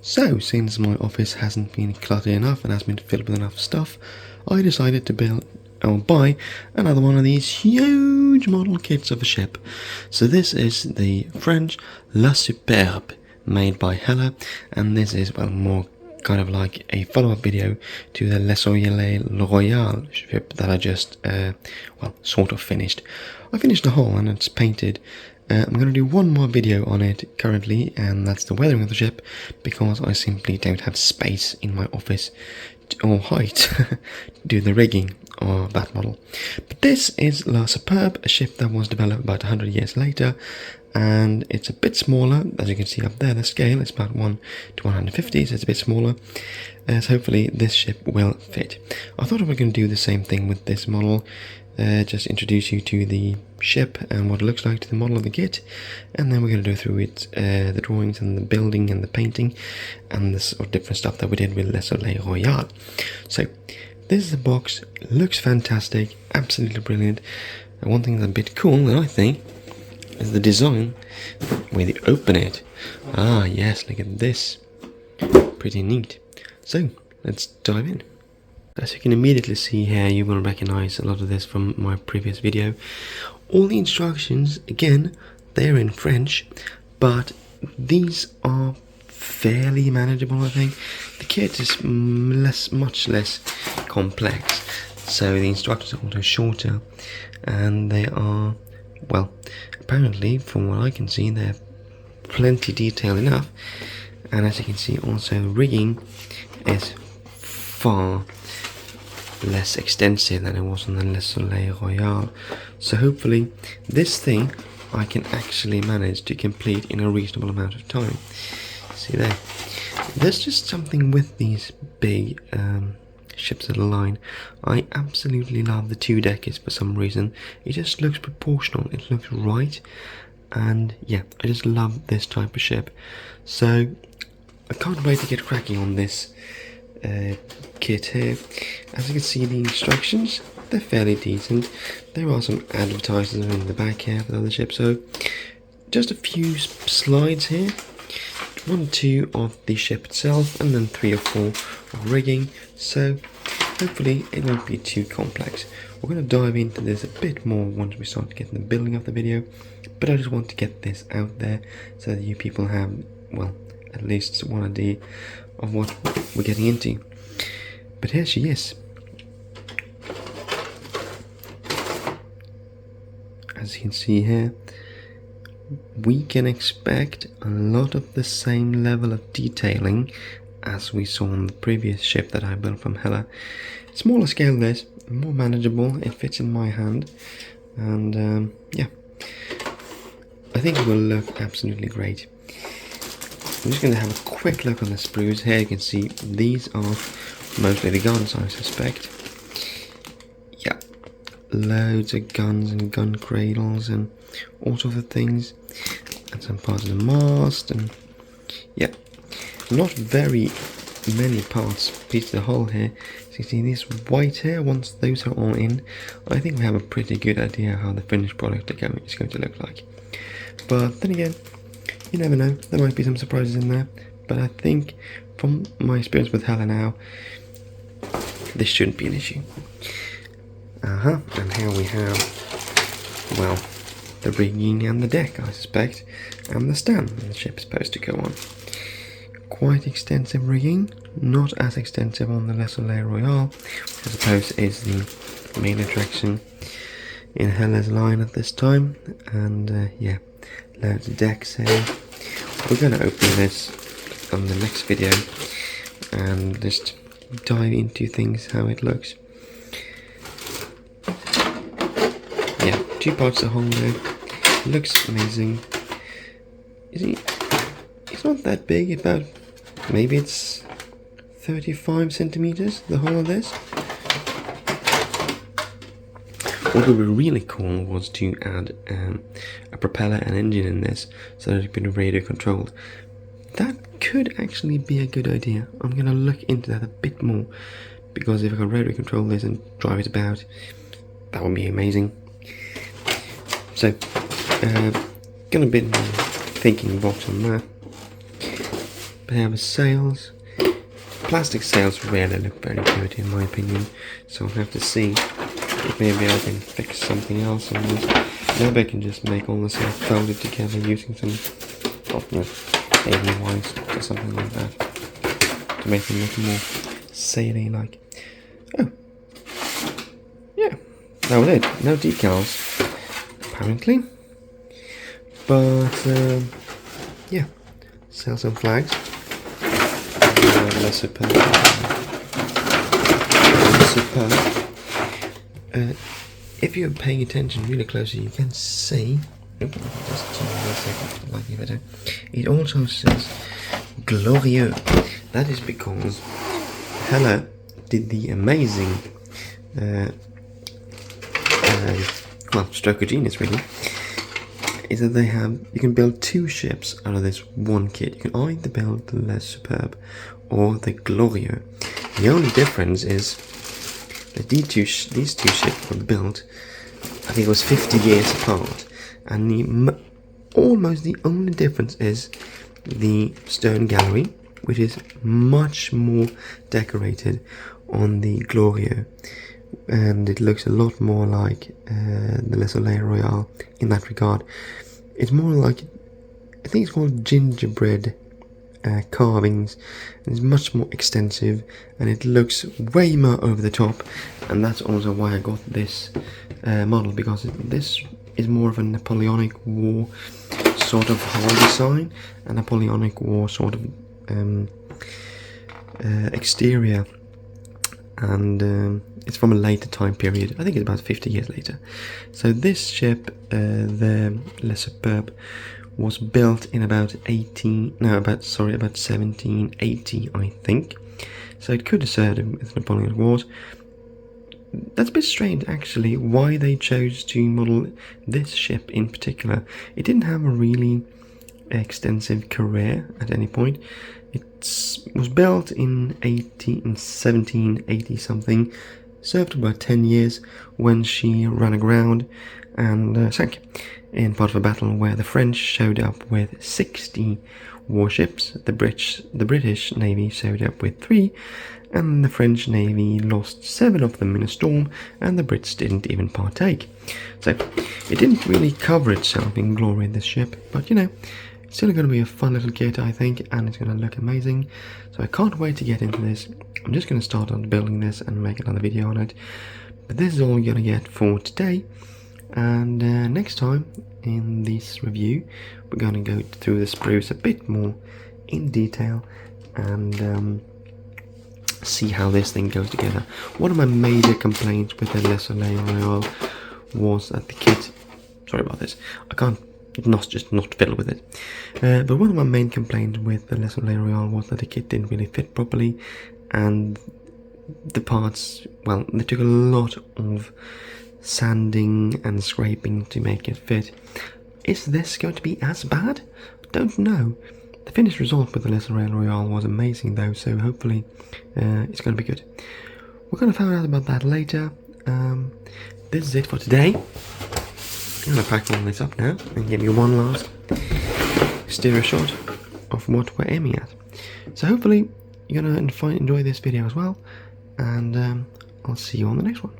So, since my office hasn't been cluttered enough and hasn't been filled with enough stuff, I decided to buy another one of these huge model kits of a ship. So this is the French La Superbe, made by Hella, and this is, well, more kind of like a follow-up video to the Le Soleil Royal ship that I just, sort of finished. I finished the hull and it's painted. I'm going to do one more video on it currently, and that's the weathering of the ship, because I simply don't have space in my office or height to do the rigging of that model. But this is La Superbe, a ship that was developed about 100 years later, and it's a bit smaller. As you can see up there, the scale is about 1 to 150, so it's a bit smaller. So hopefully this ship will fit. I thought I was going to do the same thing with this model, just introduce you to the ship and what it looks like, to the model of the kit, and then we're going to go through it, the drawings and the building and the painting and the sort of different stuff that we did with Le Soleil Royal. So this is the box. It looks fantastic, absolutely brilliant. And one thing that's a bit cool that I think is the design where you open it. Ah yes, look at this, pretty neat. So let's dive in. As you can immediately see here, you will recognize a lot of this from my previous video. All the instructions, again, they're in French, but these are fairly manageable, I think. The kit is much less complex, so the instructions are also shorter, and they are, well, apparently, from what I can see, they're plenty detailed enough. And as you can see, also rigging is far less extensive than it was on the Le Soleil Royal. So hopefully this thing I can actually manage to complete in a reasonable amount of time. See there, there's just something with these big ships of the line. I absolutely love the two-deckers for some reason. It just looks proportional, it looks right, and yeah, I just love this type of ship. So I can't wait to get cracking on this kit here. As you can see, the instructions, they're fairly decent. There are some advertisements in the back here for the other ship, so just a few slides here. 1 or 2 of the ship itself, and then 3 or 4 of rigging, so hopefully it won't be too complex. We're going to dive into this a bit more once we start getting the building of the video, but I just want to get this out there so that you people have, well, at least one idea of what we're getting into. But here she is. As you can see here, we can expect a lot of the same level of detailing as we saw on the previous ship that I built from Hella. Smaller scale this, more manageable, it fits in my hand, and yeah, I think it will look absolutely great. I'm just going to have a quick look on the sprues. Here you can see these are mostly the guns, I suspect. Yeah, loads of guns and gun cradles and all sorts of things, and some parts of the mast, and yeah, not very many parts, pieces of the hull here. So you see this white here, once those are all in, I think we have a pretty good idea how the finished product is going to look like. But then again, you never know, there might be some surprises in there, but I think from my experience with Hella now, this shouldn't be an issue. And here we have, well, the rigging and the deck, I suspect, and the stand that the ship's supposed to go on. Quite extensive rigging, not as extensive on the Le Soleil Royal, which I suppose is the main attraction in Hella's line at this time, and yeah, loads of decks here. We're going to open this on the next video and just dive into things, how it looks. Yeah, 2 parts of hull there. Looks amazing. You see, it's not that big, about, maybe it's 35 centimeters, the hull of this. What would be really cool was to add a propeller and engine in this, so that it could be radio controlled. That could actually be a good idea. I'm going to look into that a bit more, because if I could radio control this and drive it about, that would be amazing. So, gonna be thinking box on that. they have sails. Plastic sails rarely look very good in my opinion, so I'll have to see if maybe I can fix something else on this. Maybe I can just make all the sails folded together using some baby wires or something like that to make them look more saily like. Oh, yeah, that was it. No decals, apparently. But yeah, sails and flags. Superbe. If you're paying attention really closely, you can see. It also says glorieux. That is because Hella did the amazing, well, stroke of genius really. Is that you can build 2 ships out of this one kit. You can either build the Le Superbe or the Glorieux. The only difference is that these two ships were built, I think it was 50 years apart, and almost the only difference is the stern gallery, which is much more decorated on the Glorieux, and it looks a lot more like the Le Soleil Royal in that regard. It's more like, I think it's called gingerbread carvings, and it's much more extensive, and it looks way more over the top, and that's also why I got this model, because this is more of a Napoleonic War sort of hull design, a Napoleonic War sort of exterior, and it's from a later time period. I think it's about 50 years later. So this ship, the Le Superbe, was built in about 1780, I think. So it could have served with Napoleonic Wars. That's a bit strange, actually, why they chose to model this ship in particular. It didn't have a really extensive career at any point. It was built in 1780 something, served about 10 years when she ran aground and sank in part of a battle where the French showed up with 60 warships, the British Navy showed up with 3, and the French Navy lost 7 of them in a storm, and the Brits didn't even partake. So it didn't really cover itself in glory, this ship, but you know, it's still going to be a fun little kit, I think, and it's going to look amazing. So I can't wait to get into this. I'm just going to start on building this and make another video on it. But this is all you're going to get for today. And next time in this review, we're going to go through the spruce a bit more in detail and see how this thing goes together. One of my major complaints with the Le Soleil Royal was that the kit, sorry about this, I can't not fiddle with it, but one of my main complaints with the Le Soleil Royal was that the kit didn't really fit properly, and the parts, well, they took a lot of sanding and scraping to make it fit. Is this going to be as bad? Don't know. The finished result with the Le Soleil Royal was amazing though, so hopefully it's going to be good. We're going to find out about that later. This is it for today. I'm going to pack all this up now and give you one last stereo shot of what we're aiming at. So hopefully you're going to enjoy this video as well, and I'll see you on the next one.